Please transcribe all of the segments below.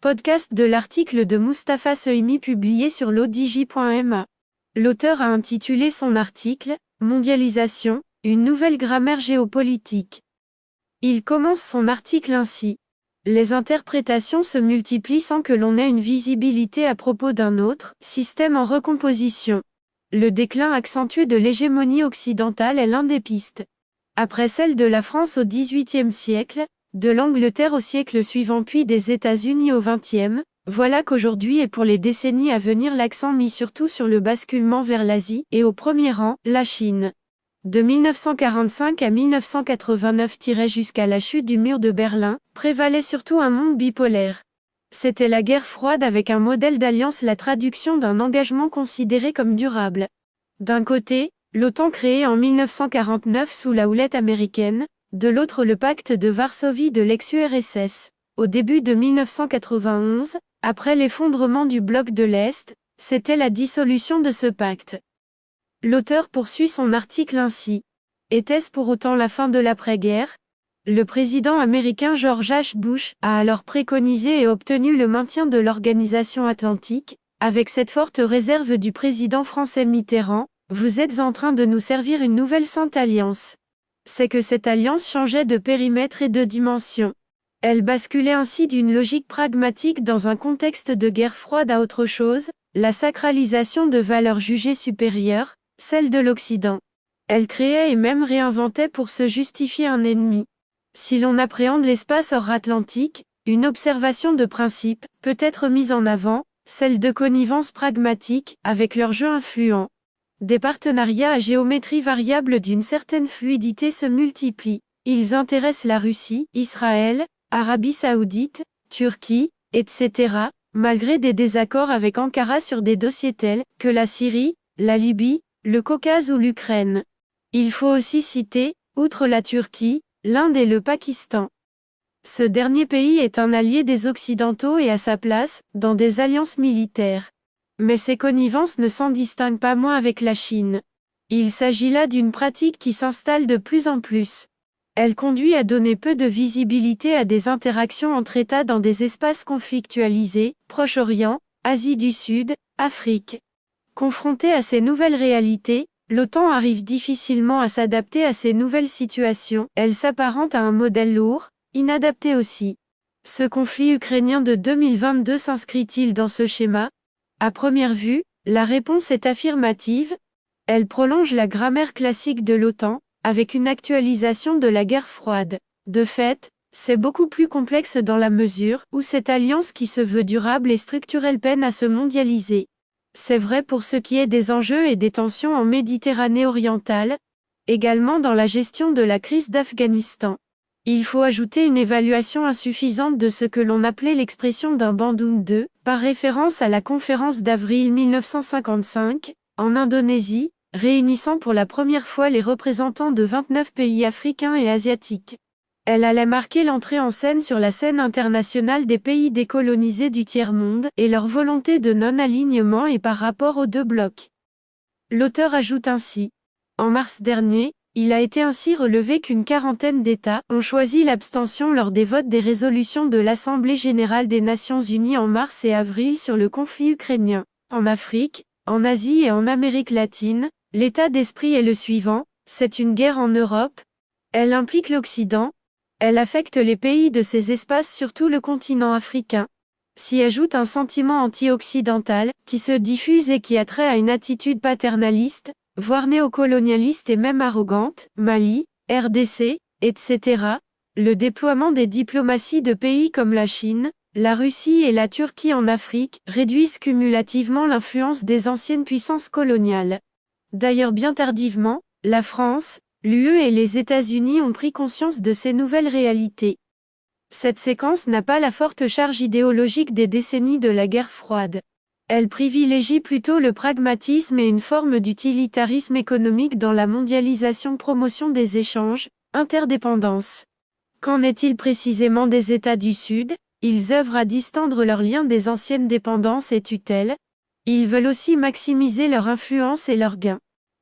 Podcast de l'article de Mustapha Sohimi publié sur l'odj.ma. L'auteur a intitulé son article « Mondialisation, une nouvelle grammaire géopolitique ». Il commence son article ainsi. Les interprétations se multiplient sans que l'on ait une visibilité à propos d'un autre système en recomposition. Le déclin accentué de l'hégémonie occidentale est l'un des pistes. Après celle de la France au XVIIIe siècle, de l'Angleterre au siècle suivant puis des États-Unis au XXe, voilà qu'aujourd'hui et pour les décennies à venir l'accent mis surtout sur le basculement vers l'Asie et au premier rang, la Chine. De 1945 à 1989 jusqu'à la chute du mur de Berlin, prévalait surtout un monde bipolaire. C'était la guerre froide avec un modèle d'alliance, la traduction d'un engagement considéré comme durable. D'un côté, l'OTAN créée en 1949 sous la houlette américaine, de l'autre le pacte de Varsovie de l'ex-URSS. Au début de 1991, après l'effondrement du bloc de l'Est, c'était la dissolution de ce pacte. L'auteur poursuit son article ainsi. Était-ce pour autant la fin de l'après-guerre ? Le président américain George H. Bush a alors préconisé et obtenu le maintien de l'organisation atlantique, avec cette forte réserve du président français Mitterrand: vous êtes en train de nous servir une nouvelle Sainte Alliance. C'est que cette alliance changeait de périmètre et de dimension. Elle basculait ainsi d'une logique pragmatique dans un contexte de guerre froide à autre chose, la sacralisation de valeurs jugées supérieures, celle de l'Occident. Elle créait et même réinventait pour se justifier un ennemi. Si l'on appréhende l'espace hors Atlantique, une observation de principe peut être mise en avant, celle de connivence pragmatique avec leur jeu influent. Des partenariats à géométrie variable d'une certaine fluidité se multiplient. Ils intéressent la Russie, Israël, Arabie Saoudite, Turquie, etc., malgré des désaccords avec Ankara sur des dossiers tels que la Syrie, la Libye, le Caucase ou l'Ukraine. Il faut aussi citer, outre la Turquie, l'Inde et le Pakistan. Ce dernier pays est un allié des Occidentaux et a sa place dans des alliances militaires. Mais ces connivences ne s'en distinguent pas moins avec la Chine. Il s'agit là d'une pratique qui s'installe de plus en plus. Elle conduit à donner peu de visibilité à des interactions entre États dans des espaces conflictualisés, Proche-Orient, Asie du Sud, Afrique. Confrontée à ces nouvelles réalités, l'OTAN arrive difficilement à s'adapter à ces nouvelles situations, elle s'apparente à un modèle lourd, inadapté aussi. Ce conflit ukrainien de 2022 s'inscrit-il dans ce schéma ? À première vue, la réponse est affirmative. Elle prolonge la grammaire classique de l'OTAN, avec une actualisation de la guerre froide. De fait, c'est beaucoup plus complexe dans la mesure où cette alliance qui se veut durable et structurelle peine à se mondialiser. C'est vrai pour ce qui est des enjeux et des tensions en Méditerranée orientale, également dans la gestion de la crise d'Afghanistan. Il faut ajouter une évaluation insuffisante de ce que l'on appelait l'expression d'un Bandung II, par référence à la conférence d'avril 1955, en Indonésie, réunissant pour la première fois les représentants de 29 pays africains et asiatiques. Elle allait marquer l'entrée en scène sur la scène internationale des pays décolonisés du tiers-monde et leur volonté de non-alignement et par rapport aux deux blocs. L'auteur ajoute ainsi. En mars dernier, il a été ainsi relevé qu'une quarantaine d'États ont choisi l'abstention lors des votes des résolutions de l'Assemblée générale des Nations unies en mars et avril sur le conflit ukrainien. En Afrique, en Asie et en Amérique latine, l'état d'esprit est le suivant: c'est une guerre en Europe. Elle implique l'Occident. Elle affecte les pays de ces espaces, surtout le continent africain. S'y ajoute un sentiment anti-occidental, qui se diffuse et qui a trait à une attitude paternaliste, voire néocolonialiste et même arrogante, Mali, RDC, etc. Le déploiement des diplomaties de pays comme la Chine, la Russie et la Turquie en Afrique réduisent cumulativement l'influence des anciennes puissances coloniales. D'ailleurs bien tardivement, la France, l'UE et les États-Unis ont pris conscience de ces nouvelles réalités. Cette séquence n'a pas la forte charge idéologique des décennies de la guerre froide. Elle privilégie plutôt le pragmatisme et une forme d'utilitarisme économique dans la mondialisation, promotion des échanges, interdépendance. Qu'en est-il précisément des États du Sud ? Ils œuvrent à distendre leurs liens des anciennes dépendances et tutelles. Ils veulent aussi maximiser leur influence et leurs gains.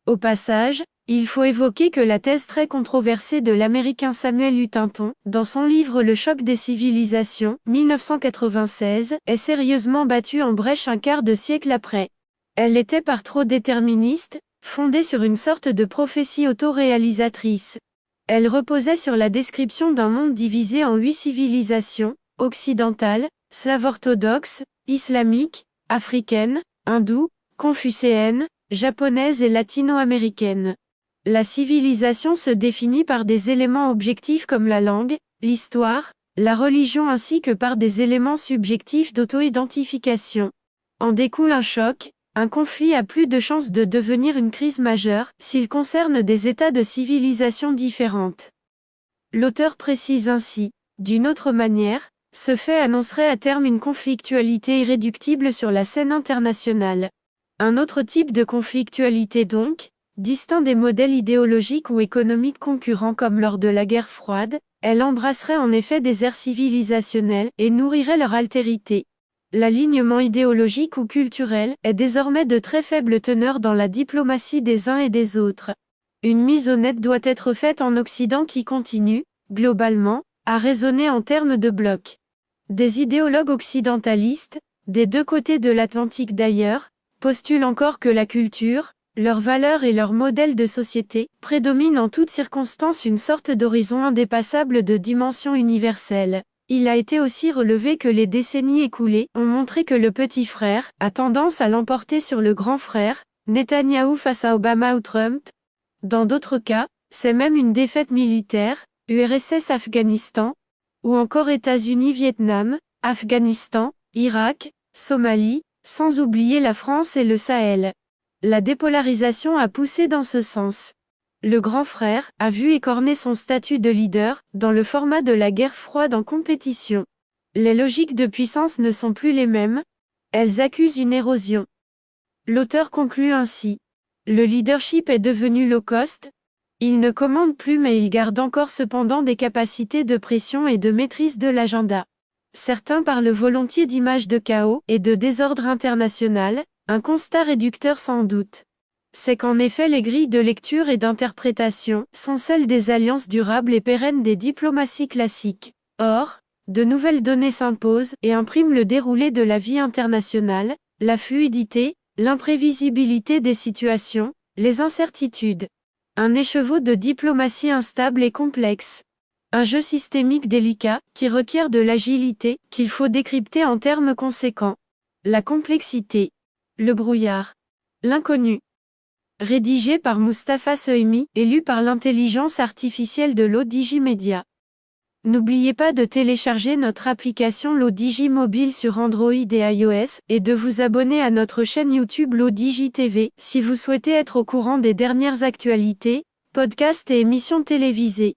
Au passage, Il faut évoquer que la thèse très controversée de l'Américain Samuel Huntington, dans son livre Le choc des civilisations, 1996, est sérieusement battue en brèche un quart de siècle après. Elle était par trop déterministe, fondée sur une sorte de prophétie autoréalisatrice. Elle reposait sur la description d'un monde divisé en 8 civilisations, occidentale, slave orthodoxe, islamique, africaine, hindoue, confucéenne, japonaise et latino-américaine. La civilisation se définit par des éléments objectifs comme la langue, l'histoire, la religion ainsi que par des éléments subjectifs d'auto-identification. En découle un choc, un conflit a plus de chances de devenir une crise majeure s'il concerne des états de civilisation différentes. L'auteur précise ainsi, d'une autre manière, ce fait annoncerait à terme une conflictualité irréductible sur la scène internationale. Un autre type de conflictualité donc, distinct des modèles idéologiques ou économiques concurrents comme lors de la guerre froide, elle embrasserait en effet des aires civilisationnelles et nourrirait leur altérité. L'alignement idéologique ou culturel est désormais de très faible teneur dans la diplomatie des uns et des autres. Une mise au net doit être faite en Occident qui continue, globalement, à raisonner en termes de blocs. Des idéologues occidentalistes, des deux côtés de l'Atlantique d'ailleurs, postulent encore que la culture, leurs valeurs et leurs modèles de société, prédominent en toutes circonstances une sorte d'horizon indépassable de dimension universelle. Il a été aussi relevé que les décennies écoulées ont montré que le petit frère a tendance à l'emporter sur le grand frère, Netanyahou face à Obama ou Trump. Dans d'autres cas, c'est même une défaite militaire, URSS Afghanistan, ou encore États-Unis-Vietnam, Afghanistan, Irak, Somalie, sans oublier la France et le Sahel. La dépolarisation a poussé dans ce sens. Le grand frère a vu écorner son statut de leader dans le format de la guerre froide en compétition. Les logiques de puissance ne sont plus les mêmes. Elles accusent une érosion. L'auteur conclut ainsi. Le leadership est devenu low cost. Il ne commande plus mais il garde encore cependant des capacités de pression et de maîtrise de l'agenda. Certains parlent volontiers d'image de chaos et de désordre international, un constat réducteur sans doute. C'est qu'en effet les grilles de lecture et d'interprétation sont celles des alliances durables et pérennes des diplomaties classiques. Or, de nouvelles données s'imposent et impriment le déroulé de la vie internationale, la fluidité, l'imprévisibilité des situations, les incertitudes. Un écheveau de diplomatie instable et complexe. Un jeu systémique délicat, qui requiert de l'agilité, qu'il faut décrypter en termes conséquents. La complexité. Le brouillard. L'inconnu. Rédigé par Mustapha Sohimi et lu par l'intelligence artificielle de l'ODJ Media. N'oubliez pas de télécharger notre application l'ODJ Mobile sur Android et iOS, et de vous abonner à notre chaîne YouTube l'ODJ TV, si vous souhaitez être au courant des dernières actualités, podcasts et émissions télévisées.